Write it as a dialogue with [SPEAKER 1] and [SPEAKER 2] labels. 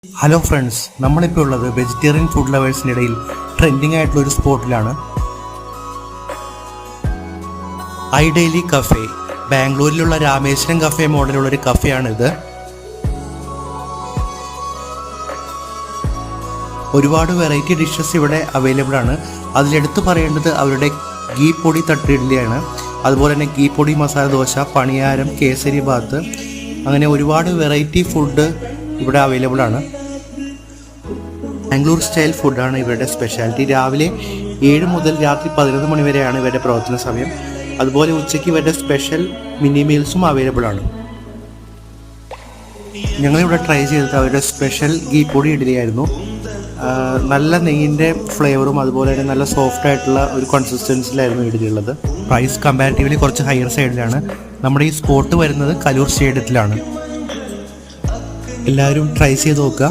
[SPEAKER 1] Hello friends, നമ്മളിപ്പോൾ ഉള്ളത് vegetarian food ലവേഴ്സിനിടയിൽ trending ആയിട്ടുള്ള ഒരു സ്പോട്ടിലാണ്. ഐ ഡെയിലി കഫേ, ബാംഗ്ലൂരിലുള്ള രാമേശ്വരം കഫേ മോഡലുള്ള ഒരു കഫേയാണിത്. ഒരുപാട് വെറൈറ്റി ഡിഷസ് ഇവിടെ അവൈലബിൾ ആണ്. അതിലെടുത്ത് പറയേണ്ടത് അവരുടെ ഗീ പൊടി തട്ട് ഇഡ്ഡലിയാണ്. അതുപോലെ തന്നെ ഗീ പൊടി മസാല ദോശ, പണിയാരം, കേസരി ബാത്ത്, അങ്ങനെ ഒരുപാട് വെറൈറ്റി ഫുഡ് ഇവിടെ അവൈലബിൾ ആണ്. ബാംഗ്ലൂർ സ്റ്റൈൽ ഫുഡാണ് ഇവരുടെ സ്പെഷ്യാലിറ്റി. രാവിലെ 7 മുതൽ രാത്രി 11 മണി വരെയാണ് ഇവരുടെ പ്രവർത്തന സമയം. അതുപോലെ ഉച്ചയ്ക്ക് ഇവരുടെ സ്പെഷ്യൽ മിനി മീൽസും അവൈലബിൾ ആണ്. ഞങ്ങളിവിടെ ട്രൈ ചെയ്തത് അവരുടെ സ്പെഷ്യൽ ഗീ പൊടി ഇഡ്ഡലിയായിരുന്നു. നല്ല നെയ്യിൻ്റെ ഫ്ലേവറും അതുപോലെ തന്നെ നല്ല സോഫ്റ്റ് ആയിട്ടുള്ള ഒരു കൺസിസ്റ്റൻസിലായിരുന്നു ഇഡ്ഡലി ഉള്ളത്. പ്രൈസ് കമ്പാരിറ്റീവ്ലി കുറച്ച് ഹയർ സൈഡിലാണ്. നമ്മുടെ ഈ സ്പോട്ട് വരുന്നത് കലൂർ സ്റ്റേഡിയത്തിലാണ്. എല്ലാവരും ട്രൈ ചെയ്ത് നോക്കുക.